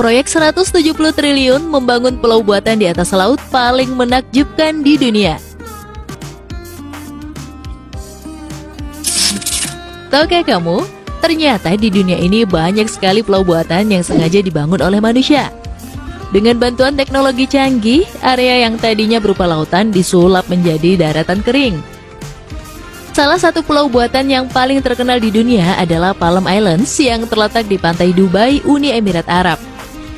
Proyek 170 triliun membangun pulau buatan di atas laut paling menakjubkan di dunia. Tahukah kamu, ternyata di dunia ini banyak sekali pulau buatan yang sengaja dibangun oleh manusia. Dengan bantuan teknologi canggih, area yang tadinya berupa lautan disulap menjadi daratan kering. Salah satu pulau buatan yang paling terkenal di dunia adalah Palm Islands yang terletak di pantai Dubai, Uni Emirat Arab.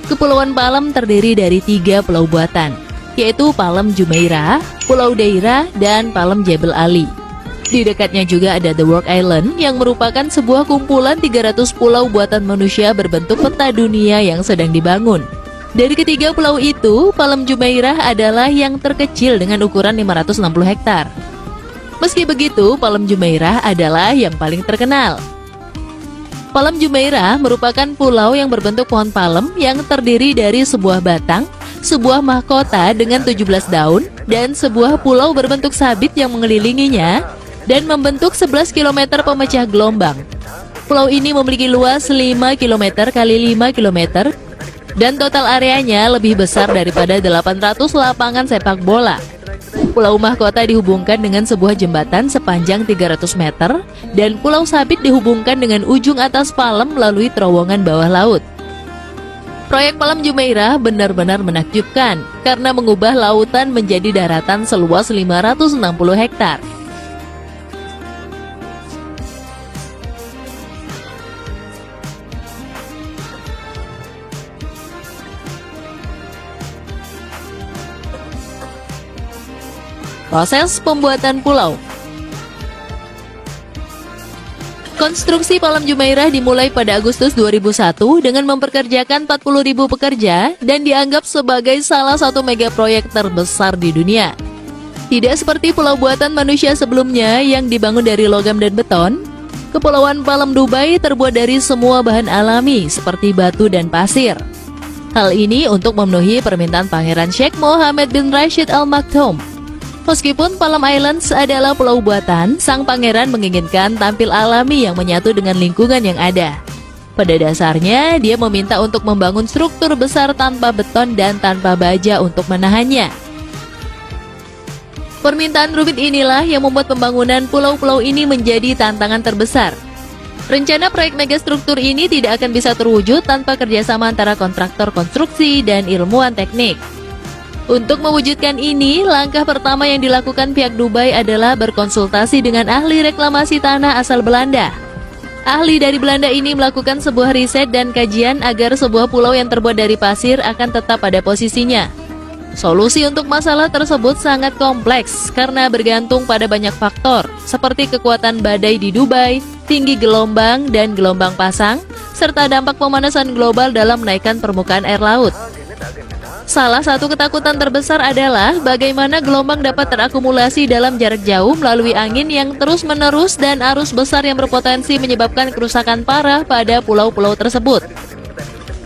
Kepulauan Palm terdiri dari 3 pulau buatan, yaitu Palm Jumeirah, Pulau Deira, dan Palm Jebel Ali. Di dekatnya juga ada The Work Island yang merupakan sebuah kumpulan 300 pulau buatan manusia berbentuk peta dunia yang sedang dibangun. Dari ketiga pulau itu, Palm Jumeirah adalah yang terkecil dengan ukuran 560 hektar. Meski begitu, Palm Jumeirah adalah yang paling terkenal. Palm Jumeirah merupakan pulau yang berbentuk pohon palem yang terdiri dari sebuah batang, sebuah mahkota dengan 17 daun, dan sebuah pulau berbentuk sabit yang mengelilinginya dan membentuk 11 km pemecah gelombang. Pulau ini memiliki luas 5 km x 5 km dan total areanya lebih besar daripada 800 lapangan sepak bola. Pulau Mahkota dihubungkan dengan sebuah jembatan sepanjang 300 meter dan Pulau Sabit dihubungkan dengan ujung atas palem melalui terowongan bawah laut. Proyek Palm Jumeirah benar-benar menakjubkan karena mengubah lautan menjadi daratan seluas 560 hektar. Proses pembuatan pulau. Konstruksi Palm Jumeirah dimulai pada Agustus 2001 dengan memperkerjakan 40.000 pekerja dan dianggap sebagai salah satu mega proyek terbesar di dunia. Tidak seperti pulau buatan manusia sebelumnya yang dibangun dari logam dan beton, Kepulauan Palm Dubai terbuat dari semua bahan alami seperti batu dan pasir. Hal ini untuk memenuhi permintaan Pangeran Sheikh Mohammed bin Rashid Al Maktoum. Meskipun Palm Islands adalah pulau buatan, sang pangeran menginginkan tampil alami yang menyatu dengan lingkungan yang ada. Pada dasarnya, dia meminta untuk membangun struktur besar tanpa beton dan tanpa baja untuk menahannya. Permintaan rumit inilah yang membuat pembangunan pulau-pulau ini menjadi tantangan terbesar. Rencana proyek megastruktur ini tidak akan bisa terwujud tanpa kerjasama antara kontraktor konstruksi dan ilmuwan teknik. Untuk mewujudkan ini, langkah pertama yang dilakukan pihak Dubai adalah berkonsultasi dengan ahli reklamasi tanah asal Belanda. Ahli dari Belanda ini melakukan sebuah riset dan kajian agar sebuah pulau yang terbuat dari pasir akan tetap pada posisinya. Solusi untuk masalah tersebut sangat kompleks karena bergantung pada banyak faktor, seperti kekuatan badai di Dubai, tinggi gelombang dan gelombang pasang, serta dampak pemanasan global dalam menaikkan permukaan air laut. Salah satu ketakutan terbesar adalah bagaimana gelombang dapat terakumulasi dalam jarak jauh melalui angin yang terus-menerus dan arus besar yang berpotensi menyebabkan kerusakan parah pada pulau-pulau tersebut.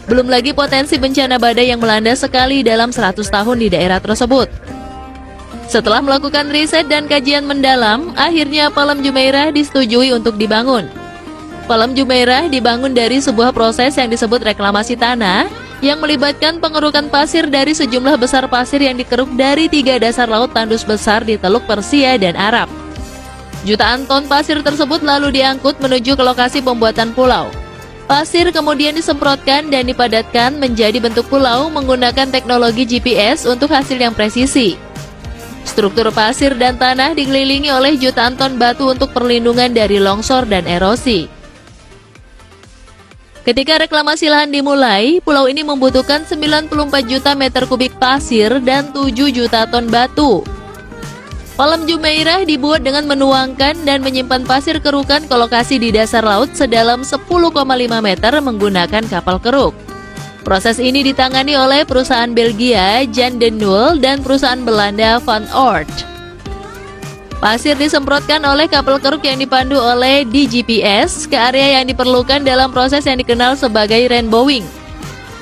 Belum lagi potensi bencana badai yang melanda sekali dalam 100 tahun di daerah tersebut. Setelah melakukan riset dan kajian mendalam, akhirnya Palm Jumeirah disetujui untuk dibangun. Palm Jumeirah dibangun dari sebuah proses yang disebut reklamasi tanah, yang melibatkan pengerukan pasir dari sejumlah besar pasir yang dikeruk dari 3 dasar laut tandus besar di Teluk Persia dan Arab. Jutaan ton pasir tersebut lalu diangkut menuju ke lokasi pembuatan pulau. Pasir kemudian disemprotkan dan dipadatkan menjadi bentuk pulau menggunakan teknologi GPS untuk hasil yang presisi. Struktur pasir dan tanah dikelilingi oleh jutaan ton batu untuk perlindungan dari longsor dan erosi. Ketika reklamasi lahan dimulai, pulau ini membutuhkan 94 juta meter kubik pasir dan 7 juta ton batu. Palm Jumeirah dibuat dengan menuangkan dan menyimpan pasir kerukan ke lokasi di dasar laut sedalam 10,5 meter menggunakan kapal keruk. Proses ini ditangani oleh perusahaan Belgia Jan de Nul dan perusahaan Belanda Van Oort. Pasir disemprotkan oleh kapal keruk yang dipandu oleh DGPS ke area yang diperlukan dalam proses yang dikenal sebagai rainbowing.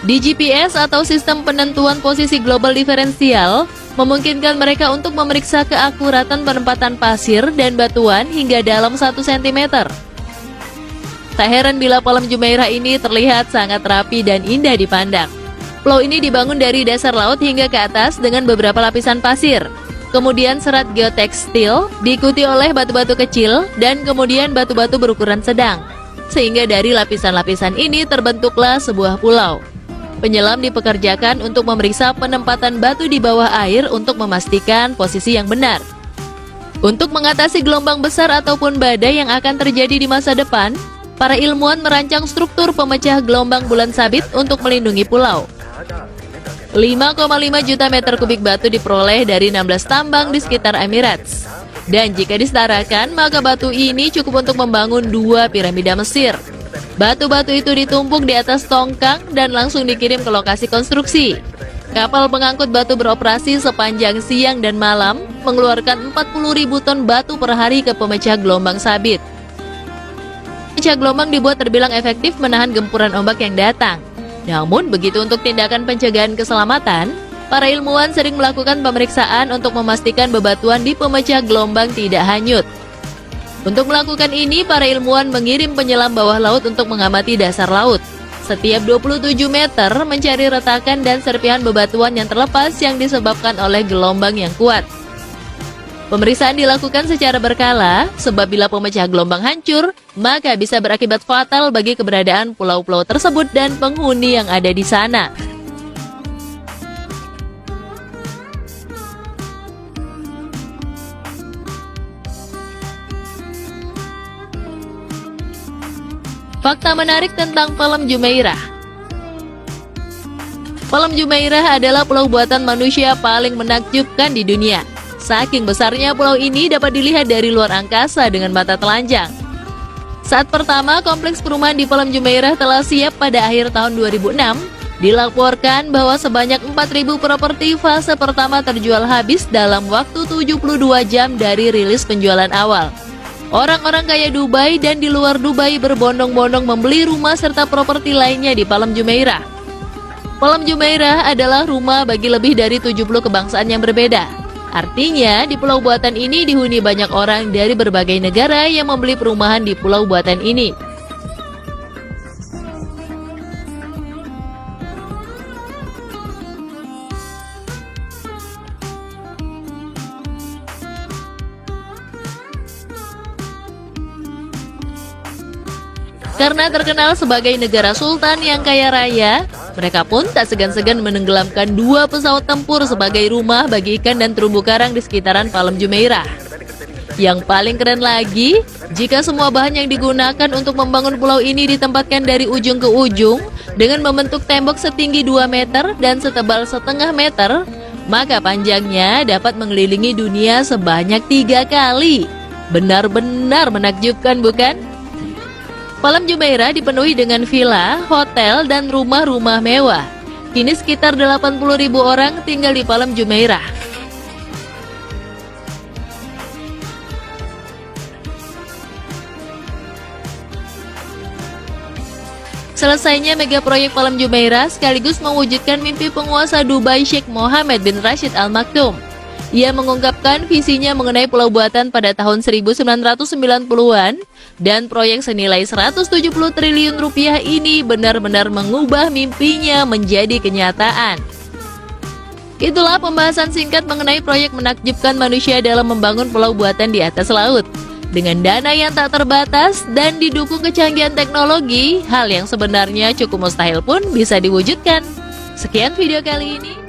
DGPS atau sistem penentuan posisi global diferensial memungkinkan mereka untuk memeriksa keakuratan penempatan pasir dan batuan hingga dalam 1 cm. Tak heran bila Palm Jumeirah ini terlihat sangat rapi dan indah dipandang. Pulau ini dibangun dari dasar laut hingga ke atas dengan beberapa lapisan pasir. Kemudian serat geotekstil, diikuti oleh batu-batu kecil, dan kemudian batu-batu berukuran sedang. Sehingga dari lapisan-lapisan ini terbentuklah sebuah pulau. Penyelam dipekerjakan untuk memeriksa penempatan batu di bawah air untuk memastikan posisi yang benar. Untuk mengatasi gelombang besar ataupun badai yang akan terjadi di masa depan, para ilmuwan merancang struktur pemecah gelombang bulan sabit untuk melindungi pulau. 5,5 juta meter kubik batu diperoleh dari 16 tambang di sekitar Emirates. Dan jika disetarakan, maka batu ini cukup untuk membangun 2 piramida Mesir. Batu-batu itu ditumpuk di atas tongkang dan langsung dikirim ke lokasi konstruksi. Kapal pengangkut batu beroperasi sepanjang siang dan malam, mengeluarkan 40.000 ton batu per hari ke pemecah gelombang sabit. Pemecah gelombang dibuat terbilang efektif menahan gempuran ombak yang datang. Namun, begitu untuk tindakan pencegahan keselamatan, para ilmuwan sering melakukan pemeriksaan untuk memastikan bebatuan di pemecah gelombang tidak hanyut. Untuk melakukan ini, para ilmuwan mengirim penyelam bawah laut untuk mengamati dasar laut. Setiap 27 meter mencari retakan dan serpihan bebatuan yang terlepas yang disebabkan oleh gelombang yang kuat. Pemeriksaan dilakukan secara berkala, sebab bila pemecah gelombang hancur, maka bisa berakibat fatal bagi keberadaan pulau-pulau tersebut dan penghuni yang ada di sana. Fakta menarik tentang Palem Jumeirah. Palem Jumeirah adalah pulau buatan manusia paling menakjubkan di dunia. Saking besarnya pulau ini dapat dilihat dari luar angkasa dengan mata telanjang. Saat pertama kompleks perumahan di Palem Jumeirah telah siap pada akhir tahun 2006, dilaporkan bahwa sebanyak 4.000 properti fase pertama terjual habis dalam waktu 72 jam dari rilis penjualan awal. Orang-orang kaya Dubai dan di luar Dubai berbondong-bondong membeli rumah serta properti lainnya di Palem Jumeirah. Palem Jumeirah adalah rumah bagi lebih dari 70 kebangsaan yang berbeda. Artinya, di pulau buatan ini dihuni banyak orang dari berbagai negara yang membeli perumahan di pulau buatan ini. Karena terkenal sebagai negara sultan yang kaya raya, mereka pun tak segan-segan menenggelamkan 2 pesawat tempur sebagai rumah bagi ikan dan terumbu karang di sekitaran Palem Jumeirah. Yang paling keren lagi, jika semua bahan yang digunakan untuk membangun pulau ini ditempatkan dari ujung ke ujung dengan membentuk tembok setinggi 2 meter dan setebal setengah meter, maka panjangnya dapat mengelilingi dunia sebanyak 3 kali. Benar-benar menakjubkan, bukan? Palem Jumeirah dipenuhi dengan villa, hotel, dan rumah-rumah mewah. Kini sekitar 80.000 orang tinggal di Palem Jumeirah. Selesainya mega proyek Palem Jumeirah sekaligus mewujudkan mimpi penguasa Dubai Sheikh Mohammed bin Rashid Al Maktoum. Ia mengungkapkan visinya mengenai pulau buatan pada tahun 1990-an, dan proyek senilai 170 triliun rupiah ini benar-benar mengubah mimpinya menjadi kenyataan. Itulah pembahasan singkat mengenai proyek menakjubkan manusia dalam membangun pulau buatan di atas laut. Dengan dana yang tak terbatas dan didukung kecanggihan teknologi, hal yang sebenarnya cukup mustahil pun bisa diwujudkan. Sekian video kali ini.